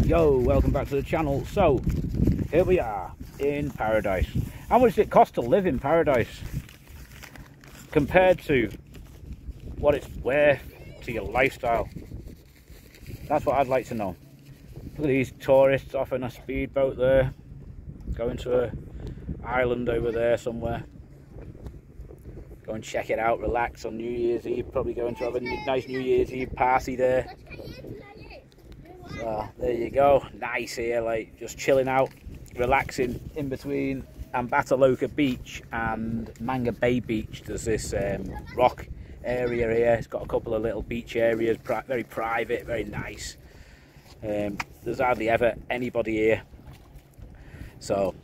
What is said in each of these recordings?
Yo, welcome back to the channel. So here we are in paradise. How much does it cost to live in paradise compared to what it's worth to your lifestyle? That's what I'd like to know. Look at these tourists off on a speedboat there, going to an island over there somewhere. Go and check it out, relax on New Year's Eve. Probably going to have a nice New Year's Eve party there. So there you go, nice here, like just chilling out, relaxing in between Ambataloka Beach and Manga Bay Beach. There's this rock area here. It's got a couple of little beach areas, very private, very nice. There's hardly ever anybody here. So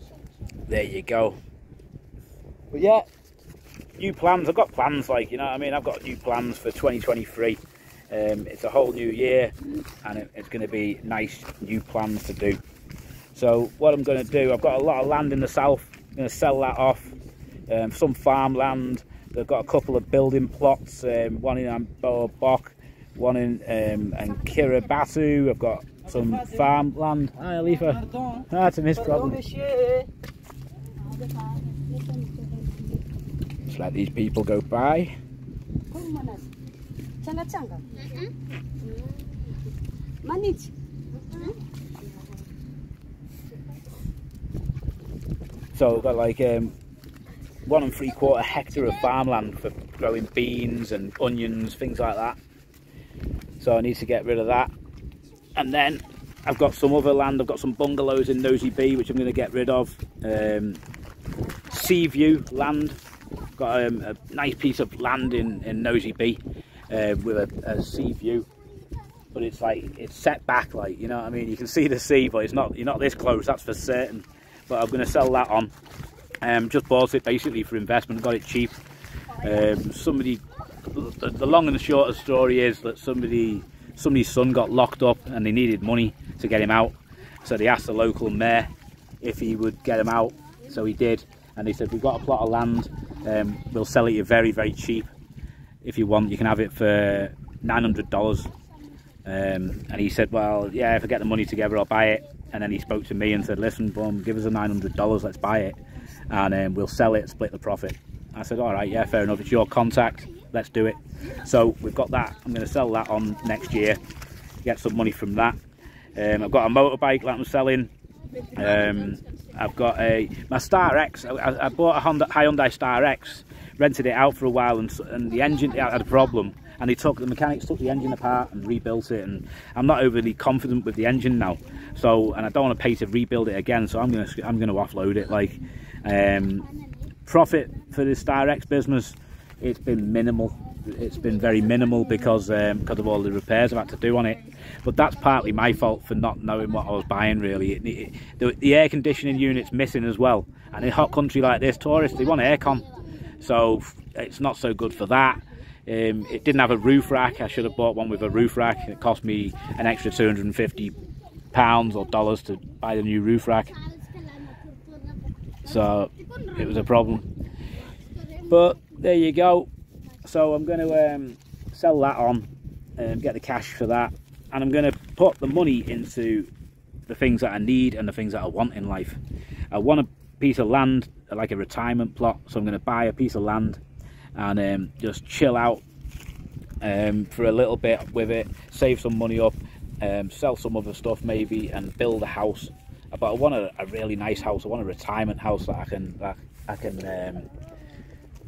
there you go. But yeah, new plans. I've got plans, like, you know what I mean? I've got new plans for 2023. It's a whole new year, and it's going to be nice new plans to do. So what I'm going to do, I've got a lot of land in the south. I'm going to sell that off. Some farmland. They've got a couple of building plots, one in Amboa Bok, one in Kiribati. I've got some farmland. Hi, Alifa. That's a miss problem. Just let these people go by. So I've got like 1 3/4 hectare of farmland for growing beans and onions, things like that. So I need to get rid of that. And then I've got some other land. I've got some bungalows in Nosy Be, which I'm going to get rid of. Sea view land. Got a nice piece of land in Nosy Be with a sea view, but it's like it's set back, like, you know what I mean. You can see the sea, but you're not this close, that's for certain. But I'm going to sell that on. Just bought it basically for investment. Got it cheap. Somebody, the long and the short of the story is that somebody's son got locked up and they needed money to get him out. So they asked the local mayor if he would get him out. So he did, and he said, we've got a plot of land. We'll sell it you very, very cheap. If you want, you can have it for $900. And he said, well, yeah, if I get the money together, I'll buy it. And then he spoke to me and said, listen, boom, give us the $900, let's buy it. And we'll sell it, split the profit. I said, all right, yeah, fair enough. It's your contact, let's do it. So we've got that. I'm going to sell that on next year, get some money from that. I've got a motorbike that I'm selling. I've got my Star X. I bought a Hyundai Star X, rented it out for a while, and the engine had a problem, and the mechanics took the engine apart and rebuilt it, and I'm not overly confident with the engine now, so, and I don't want to pay to rebuild it again, so I'm gonna offload it. Like, profit for the Star X business, it's been minimal. It's been very minimal because of all the repairs I've had to do on it. But that's partly my fault for not knowing what I was buying, really. The air conditioning unit's missing as well, and in a hot country like this, tourists, they want aircon, so it's not so good for that. It didn't have a roof rack. I should have bought one with a roof rack. It cost me an extra £250 or dollars to buy the new roof rack, so it was a problem. But there you go. So I'm going to sell that on and get the cash for that, and I'm going to put the money into the things that I need and the things that I want in life. I want a piece of land, like a retirement plot, so I'm going to buy a piece of land and just chill out for a little bit with it, save some money up, sell some other stuff maybe, and build a house. But I want a really nice house. I want a retirement house that I can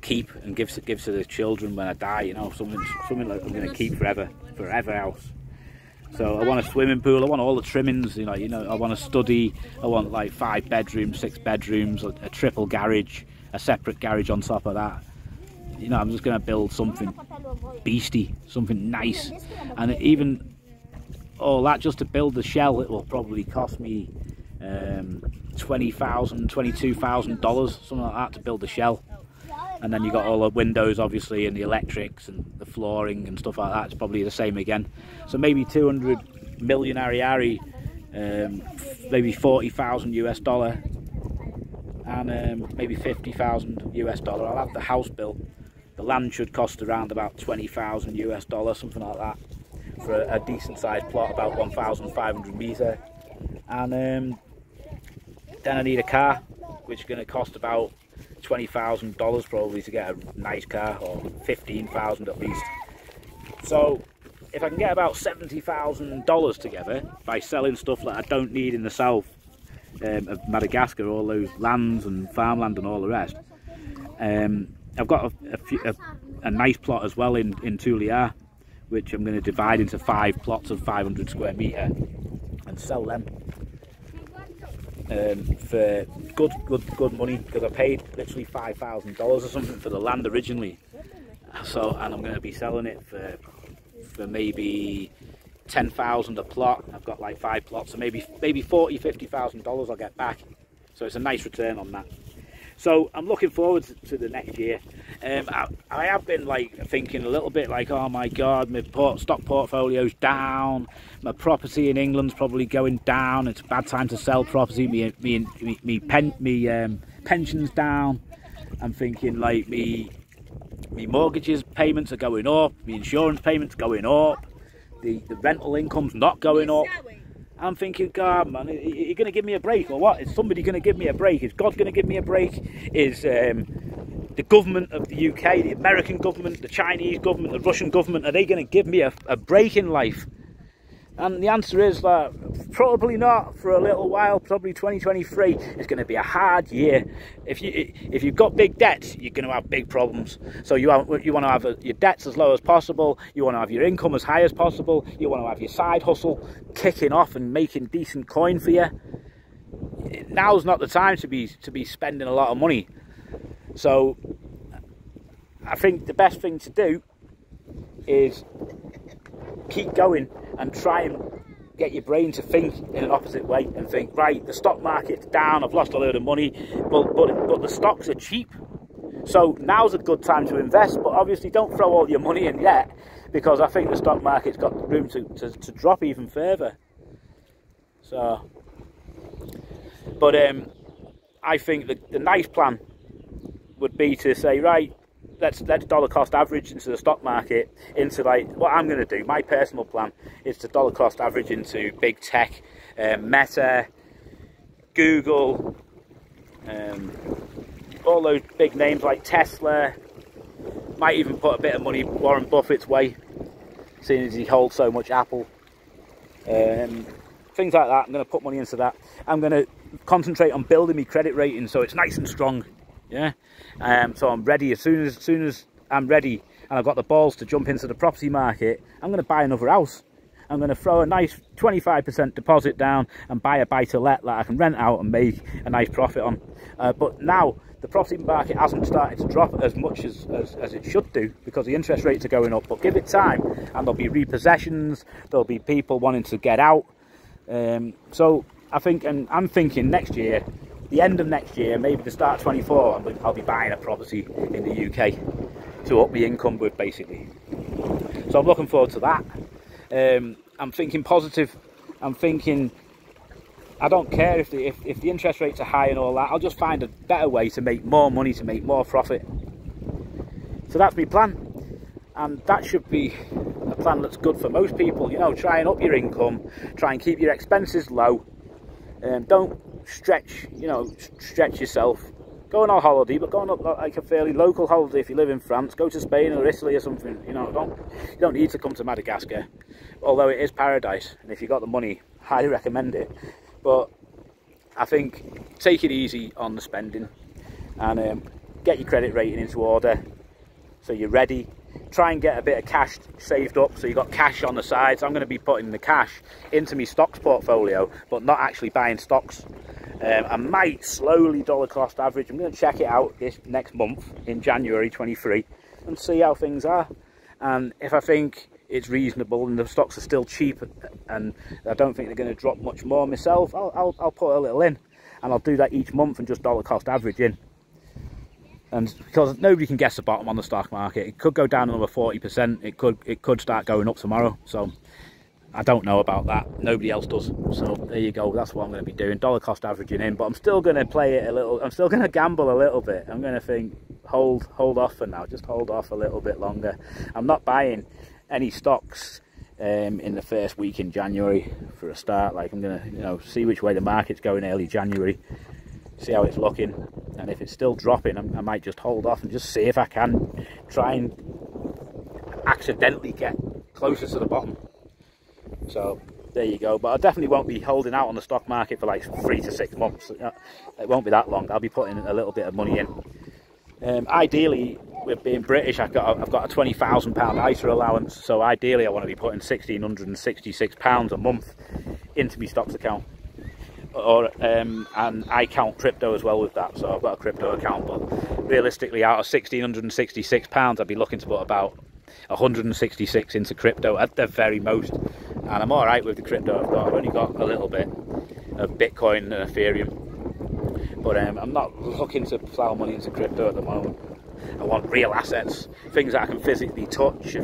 keep and give to the children when I die, you know, something like I'm going to keep forever house. So I want a swimming pool, I want all the trimmings, you know, I want a study, I want like 5 bedrooms, 6 bedrooms, a triple garage, a separate garage on top of that. You know, I'm just going to build something beastie, something nice. And even all that, just to build the shell, it will probably cost me $20,000, $22,000, something like that, to build the shell. And then you got all the windows, obviously, and the electrics and the flooring and stuff like that. It's probably the same again. So maybe 200 million Ariari, maybe 40,000 US dollar, and maybe 50,000 US dollar. I'll have the house built. The land should cost around about 20,000 US dollar, something like that, for a decent sized plot, about 1,500 metre. and then I need a car, which is going to cost about $20,000 probably to get a nice car, or $15,000 at least. So if I can get about $70,000 together by selling stuff that I don't need in the south of Madagascar, all those lands and farmland and all the rest, I've got a nice plot as well in Tuliar, which I'm going to divide into 5 plots of 500 square metre and sell them for good money, because I paid literally $5,000 or something for the land originally. So, and I'm going to be selling it for maybe $10,000 a plot. I've got like 5 plots, so maybe $40,000-$50,000 I'll get back. So it's a nice return on that. So I'm looking forward to the next year. I have been like thinking a little bit like, oh my god, my stock portfolio's down, my property in England's probably going down, it's a bad time to sell property, me pension's down. I'm thinking like me mortgages payments are going up, my insurance payments going up, the rental income's not going up. I'm thinking, God, man, are you going to give me a break or what? Is somebody going to give me a break? Is God going to give me a break? Is the government of the UK, the American government, the Chinese government, the Russian government, are they going to give me a break in life? And the answer is that probably not for a little while. Probably 2023 is going to be a hard year. If you've got big debts, you're going to have big problems. So you want to have your debts as low as possible. You want to have your income as high as possible. You want to have your side hustle kicking off and making decent coin for you. Now's not the time to be spending a lot of money. So I think the best thing to do is keep going and try and get your brain to think in an opposite way and think, right, the stock market's down, I've lost a load of money, but the stocks are cheap, so now's a good time to invest. But obviously don't throw all your money in yet, because I think the stock market's got room to drop even further. So, but I think the nice plan would be to say, right, let's dollar cost average into the stock market, into like what I'm going to do. My personal plan is to dollar cost average into big tech, Meta, Google, all those big names like Tesla. Might even put a bit of money Warren Buffett's way, seeing as he holds so much Apple. Things like that. I'm going to put money into that. I'm going to concentrate on building my credit rating so it's nice and strong. Yeah, so I'm ready. As soon as I'm ready and I've got the balls to jump into the property market, I'm going to buy another house. I'm going to throw a nice 25% deposit down and buy a buy-to-let that I can rent out and make a nice profit on. But now the property market hasn't started to drop as much as it should do, because the interest rates are going up. But give it time and there'll be repossessions, there'll be people wanting to get out. So I think, and I'm thinking next year, the end of next year, maybe the start of 24, I'll be buying a property in the UK to up my income with, basically. So I'm looking forward to that. I'm thinking positive. I'm thinking I don't care if the interest rates are high and all that. I'll just find a better way to make more money, to make more profit. So that's my plan, and that should be a plan that's good for most people. You know, try and up your income, try and keep your expenses low. Don't stretch yourself. Go on a holiday, but go on like a fairly local holiday. If you live in France, go to Spain or Italy or something. You know, you don't need to come to Madagascar, although it is paradise, and if you got the money, highly recommend it. But I think take it easy on the spending, and get your credit rating into order so you're ready. Try and get a bit of cash saved up, so you've got cash on the side. So I'm going to be putting the cash into my stocks portfolio, but not actually buying stocks. I might slowly dollar cost average. I'm going to check it out this next month in January 23 and see how things are. And if I think it's reasonable and the stocks are still cheap and I don't think they're going to drop much more myself, I'll put a little in, and I'll do that each month and just dollar cost average in. And because nobody can guess the bottom on the stock market, it could go down another 40%. It could start going up tomorrow. So I don't know about that. Nobody else does. So there you go. That's what I'm going to be doing. Dollar cost averaging in. But I'm still going to play it a little. I'm still going to gamble a little bit. I'm going to think, hold off for now. Just hold off a little bit longer. I'm not buying any stocks in the first week in January for a start. Like, I'm gonna, you know, see which way the market's going early January, see how it's looking, and if it's still dropping, I might just hold off and just see if I can try and accidentally get closer to the bottom. So there you go. But I definitely won't be holding out on the stock market for like 3 to 6 months. It won't be that long. I'll be putting a little bit of money in. Ideally, with being British, I've got a £20,000 ISA allowance, so ideally I want to be putting £1,666 a month into my stocks account. And I count crypto as well with that, so I've got a crypto account, but realistically out of £1,666 I'd be looking to put about 166 into crypto at the very most, and I'm alright with the crypto I've got. I've only got a little bit of Bitcoin and Ethereum, but I'm not looking to plough money into crypto at the moment. I want real assets, things that I can physically touch,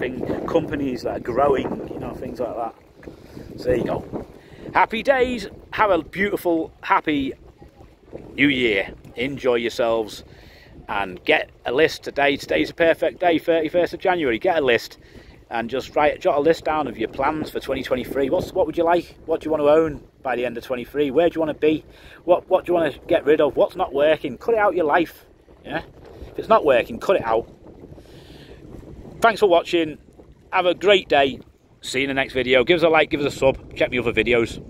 companies that are growing, you know, things like that. So there you go. Happy days, have a beautiful, happy new year, enjoy yourselves, and get a list today. Today's a perfect day, 31st of January. Get a list and just jot a list down of your plans for 2023. What would you like? What do you want to own by the end of 23? Where do you want to be? What do you want to get rid of? What's not working? Cut it out of your life. Yeah. If it's not working, cut it out. Thanks for watching. Have a great day. See you in the next video. Give us a like, give us a sub. Check the other videos.